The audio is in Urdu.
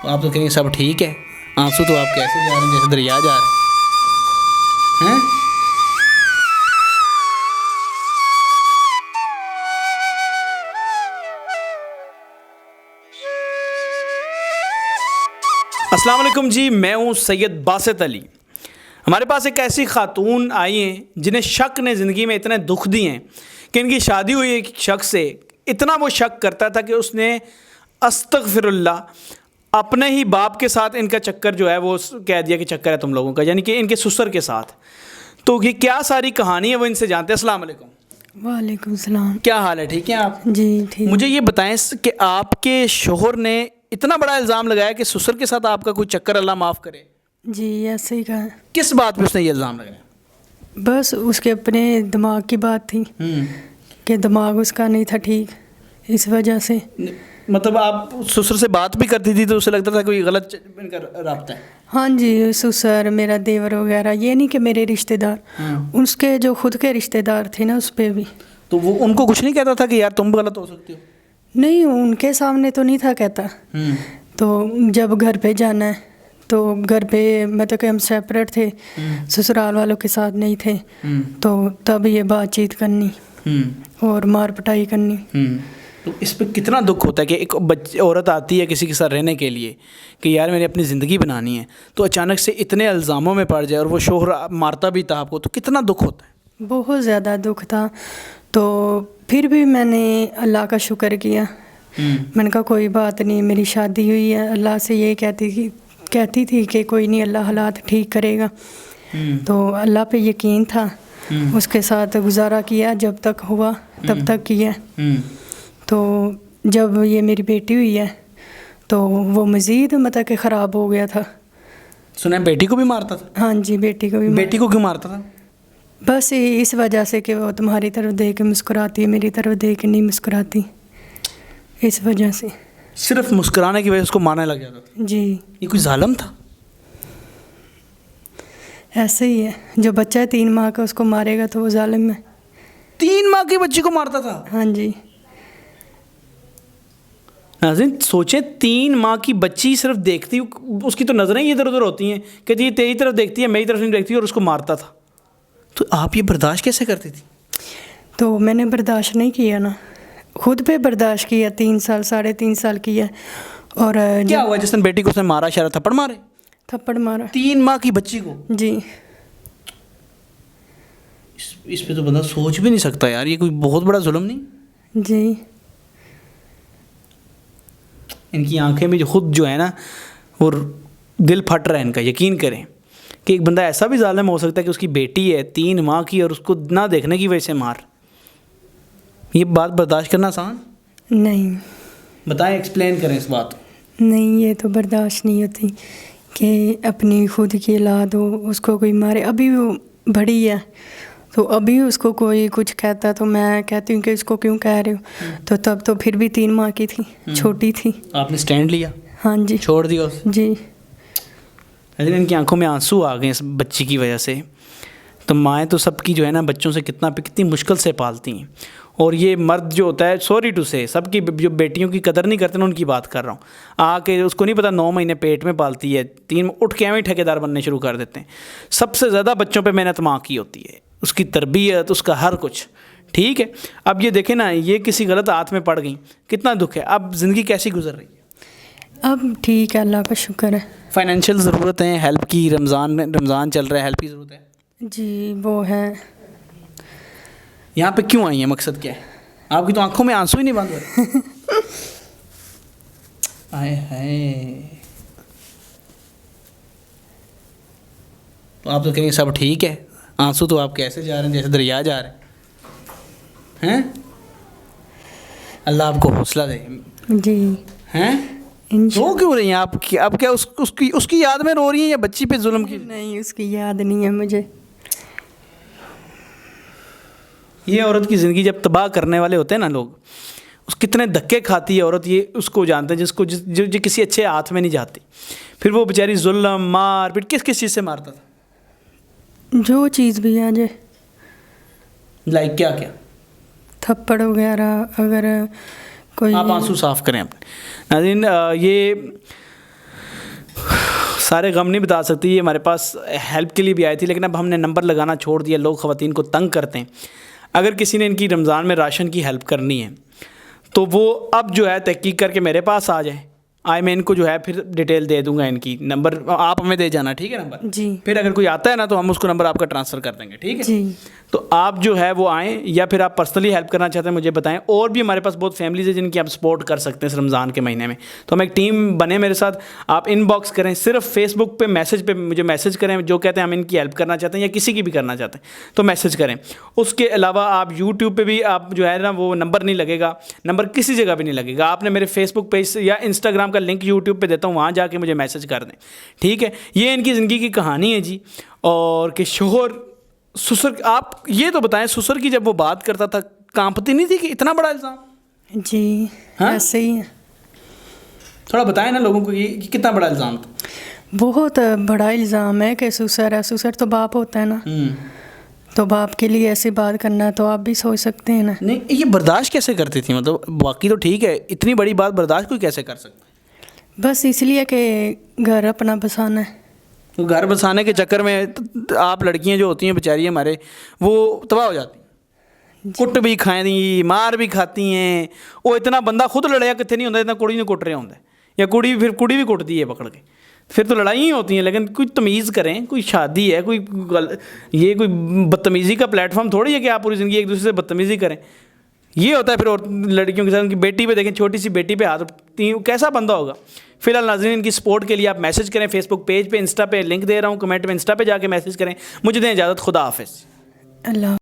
آپ تو کہیں گے سب ٹھیک ہے، آنسو تو آپ کیسے جا رہے ہیں جیسے دریا جا رہے ہیں۔ السلام علیکم جی، میں ہوں سید باسط علی۔ ہمارے پاس ایک ایسی خاتون آئی ہیں جنہیں شک نے زندگی میں اتنے دکھ دیے ہیں کہ ان کی شادی ہوئی ایک شخص سے، اتنا وہ شک کرتا تھا کہ اس نے استغفر اللہ اپنے ہی باپ کے ساتھ ان کا چکر جو ہے وہ کہہ دیا کہ چکر ہے تم لوگوں کا، یعنی کہ ان کے سسر کے ساتھ۔ تو یہ کیا ساری کہانی ہے وہ ان سے جانتے ہیں۔ السلام علیکم۔ وعلیکم السلام۔ کیا حال ہے، ٹھیک ہیں آپ؟ جی ٹھیک۔ مجھے یہ بتائیں کہ آپ کے شوہر نے اتنا بڑا الزام لگایا کہ سسر کے ساتھ آپ کا کوئی چکر، اللہ معاف کرے۔ جی ایسے ہی کہا۔ کس بات پہ اس نے یہ الزام لگایا؟ بس اس کے اپنے دماغ کی بات تھی کہ دماغ اس کا نہیں تھا ٹھیک، اس وجہ سے۔ مطلب آپ سسر سے بات بھی کرتی تھی تو اسے لگتا تھا کوئی غلط ان کا رابطہ ہے؟ ہاں جی، سسر میرا دیور وغیرہ، یہ نہیں کہ میرے رشتہ دار، اس کے جو خود کے رشتہ دار تھے نا اس پہ بھی۔ تو وہ ان کو کچھ نہیں کہتا تھا کہ یار تم غلط ہو سکتی ہو؟ نہیں، ان کے سامنے تو نہیں تھا کہتا۔ تو جب گھر پہ جانا ہے تو گھر پہ مطلب کہ ہم سیپریٹ تھے، سسرال والوں کے ساتھ نہیں تھے، تو تب یہ بات چیت کرنی اور مار پٹائی کرنی۔ تو اس پہ کتنا دکھ ہوتا ہے کہ ایک عورت آتی ہے کسی کے ساتھ رہنے کے لیے کہ یار میں نے اپنی زندگی بنانی ہے، تو اچانک سے اتنے الزاموں میں پڑ جائے اور وہ شوہر مارتا بھی تھا آپ کو، تو کتنا دکھ ہوتا ہے؟ بہت زیادہ دکھ تھا۔ تو پھر بھی میں نے اللہ کا شکر کیا، میں نے کہا کوئی بات نہیں، میری شادی ہوئی ہے، اللہ سے یہ کہتی تھی کہ کوئی نہیں، اللہ حالات ٹھیک کرے گا۔ تو اللہ پہ یقین تھا، اس کے ساتھ گزارا کیا، جب تک ہوا تب تک کیا۔ تو جب یہ میری بیٹی ہوئی ہے تو وہ مزید مطلب کہ خراب ہو گیا تھا۔ سنا بیٹی کو بھی مارتا تھا؟ ہاں جی، بیٹی کو بھی۔ بیٹی کو کیوں مارتا تھا؟ بس اس وجہ سے کہ وہ تمہاری طرف دیکھ کے مسکراتی ہے، میری طرف دیکھ کے نہیں مسکراتی، اس وجہ سے۔ صرف مسکرانے کی وجہ سے اس کو مارنے لگ جاتا تھا؟ جی۔ یہ کوئی ظالم تھا؟ ایسے ہی ہے، جو بچہ 3 ماہ کا اس کو مارے گا تو وہ ظالم ہے۔ 3 ماہ کی بچی کو مارتا تھا؟ ہاں جی۔ ناظرین سوچیں، 3 ماہ کی بچی صرف دیکھتی، اس کی تو نظریں ہی ادھر ادھر ہوتی ہیں کہ یہ تیری طرف دیکھتی ہے، میری طرف نہیں دیکھتی، اور اس کو مارتا تھا۔ تو آپ یہ برداشت کیسے کرتی تھی؟ تو میں نے برداشت نہیں کیا نا، خود پہ برداشت کیا، 3 سال 3.5 سال کیا۔ اور کیا ہوا جس نے بیٹی کو اس نے مارا؟ شرع تھپڑ مارے؟ تھپڑ مارا 3 ماہ کی بچی کو؟ جی۔ اس پہ تو بندہ سوچ بھی نہیں سکتا یار، یہ کوئی بہت بڑا ظلم نہیں؟ جی۔ ان کی آنکھیں میں خود جو ہے نا، اور دل پھٹ رہا ہے ان کا۔ یقین کریں کہ ایک بندہ ایسا بھی ظالم ہو سکتا ہے کہ اس کی بیٹی ہے 3 ماہ کی اور اس کو نہ دیکھنے کی وجہ سے مار۔ یہ بات برداشت کرنا آسان نہیں؟ بتائیں، ایکسپلین کریں اس بات۔ نہیں، یہ تو برداشت نہیں ہوتی کہ اپنی خود کی اولاد ہو، اس کو کوئی مارے۔ ابھی وہ بڑی ہے تو ابھی اس کو کوئی کچھ کہتا تو میں کہتی ہوں کہ اس کو کیوں کہہ رہے ہو، تو تب تو پھر بھی 3 ماہ کی تھی، چھوٹی تھی۔ آپ نے سٹینڈ لیا؟ ہاں جی، چھوڑ دیا اسے؟ جی۔ لیکن ان کی آنکھوں میں آنسو آ گئے اس بچی کی وجہ سے۔ تو مائیں تو سب کی جو ہے نا بچوں سے کتنی مشکل سے پالتی ہیں، اور یہ مرد جو ہوتا ہے، سوری ٹو سے، سب کی جو بیٹیوں کی قدر نہیں کرتے نا، ان کی بات کر رہا ہوں، آ کے اس کو نہیں پتا 9 مہینے پیٹ میں پالتی ہے، 3 اٹھ کے ہمیں ٹھیکیدار بننے شروع کر دیتے ہیں۔ سب سے زیادہ بچوں پہ محنت ماں کی ہوتی ہے، اس کی تربیت، اس کا ہر کچھ، ٹھیک ہے۔ اب یہ دیکھیں نا، یہ کسی غلط ہاتھ میں پڑ گئیں، کتنا دکھ ہے۔ اب زندگی کیسی گزر رہی ہے؟ اب ٹھیک ہے، اللہ کا شکر ہے۔ فائنینشیل ضرورت ہے، ہیلپ کی، رمضان چل رہا ہے، ہیلپ کی ضرورت ہے؟ جی وہ ہے۔ یہاں پہ کیوں آئی ہیں؟ مقصد کیا ہے؟ آپ کی تو آنکھوں میں آنسو ہی نہیں بند ہو رہے۔ آئے ہائے، تو آپ تو کہیں گے سب ٹھیک ہے، آنسو تو آپ کیسے جا رہے ہیں جیسے دریا جا رہے ہیں۔ اللہ آپ کو حوصلہ دے۔ جی ہیں رو کیوں رہی ہیں آپ؟ اب کیا اس کی یاد میں رو رہی ہیں یا بچی پہ ظلم کی؟ نہیں، اس کی یاد نہیں ہے مجھے۔ یہ عورت کی زندگی جب تباہ کرنے والے ہوتے ہیں نا لوگ، اس کتنے دھکے کھاتی ہے عورت، یہ اس کو جانتے ہیں جو کسی اچھے ہاتھ میں نہیں جاتی۔ پھر وہ بیچاری ظلم، مار پیٹ کس چیز سے مارتا تھا؟ جو چیز بھی آ جائے، لائک کیا کیا؟ تھپڑ وغیرہ، اگر کوئی۔ آپ آنسو صاف کریں اپنے۔ ناظرین، یہ سارے غم نہیں بتا سکتی. یہ ہمارے پاس ہیلپ کے لیے بھی آئی تھی لیکن اب ہم نے نمبر لگانا چھوڑ دیا. لوگ خواتین کو تنگ کرتے ہیں. اگر کسی نے ان کی رمضان میں راشن کی ہیلپ کرنی ہے تو وہ اب جو ہے تحقیق کر کے میرے پاس آ جائیں. میں ان کو جو ہے پھر ڈیٹیل دے دوں گا ان کی. نمبر آپ ہمیں دے جانا, ٹھیک ہے نمبر. جی. پھر اگر کوئی آتا ہے نا تو ہم اس کو نمبر آپ کا ٹرانسفر کر دیں گے, ٹھیک ہے. جی. تو آپ جو ہے وہ آئیں, یا پھر آپ پرسنلی ہیلپ کرنا چاہتے ہیں مجھے بتائیں. اور بھی ہمارے پاس بہت فیملیز ہیں جن کی آپ سپورٹ کر سکتے ہیں اس رمضان کے مہینے میں. تو ہم ایک ٹیم بنے میرے ساتھ. آپ ان باکس کریں, صرف فیس بک پہ مجھے میسج کریں جو کہتے ہیں ہم ان کی ہیلپ کرنا چاہتے ہیں یا کسی کی بھی کرنا چاہتے ہیں تو میسج کریں. اس کے علاوہ آپ یوٹیوب پہ بھی آپ جو ہے نا وہ نمبر نہیں لگے گا, نمبر کسی جگہ بھی نہیں لگے گا. آپ نے میرے فیس بک پیج یا انسٹاگرام کا لنک یوٹیوب پہ دیتا ہوں, وہاں جا کے مجھے میسج کر دیں, ٹھیک ہے. یہ ان کی زندگی کی کہانی ہے جی. اور کہ شوہر سسر, آپ یہ تو بتائیں سسر کی جب وہ بات کرتا تھا کانپتی نہیں تھی کہ اتنا بڑا الزام؟ جی ایسے ہی ہے. تھوڑا بتائیں نا لوگوں کو یہ کتنا بڑا الزام تھا. بہت بڑا الزام ہے کہ سسر ہے. سسر تو باپ ہوتا ہے نا, تو باپ کے لیے ایسی بات کرنا ہے تو آپ بھی سوچ سکتے ہیں نا. نہیں یہ برداشت کیسے کرتی تھی؟ مطلب باقی تو ٹھیک ہے, اتنی بڑی بات برداشت کوئی کیسے کر سکتا ہے؟ بس اس لیے کہ گھر اپنا بسانا ہے. گھر بسانے کے چکر میں آپ لڑکیاں جو ہوتی ہیں بیچاری ہمارے, وہ تباہ ہو جاتی ہیں. کٹ بھی کھائیں دی, مار بھی کھاتی ہیں. وہ اتنا بندہ خود لڑیا کتنے نہیں ہوتا اتنا کڑی نے کٹ رہا ہوتا ہے, یا کڑی بھی کٹتی ہے پکڑ کے. پھر تو لڑائیاں ہوتی ہیں. لیکن کوئی تمیز کریں, کوئی شادی ہے, یہ کوئی بدتمیزی کا پلیٹ فارم تھوڑی ہے کہ آپ پوری زندگی ایک دوسرے سے بدتمیزی کریں. یہ ہوتا ہے پھر اور لڑکیوں کے ساتھ. ان کی بیٹی پہ دیکھیں, چھوٹی سی بیٹی پہ ہاتھ اٹھتی ہیں, کیسا بندہ ہوگا. فی الحال ناظرین ان کی سپورٹ کے لیے آپ میسج کریں فیس بک پیج پہ, انسٹا پہ لنک دے رہا ہوں, کمنٹ میں انسٹا پہ جا کے میسج کریں. مجھے دیں اجازت, خدا حافظ. اللہ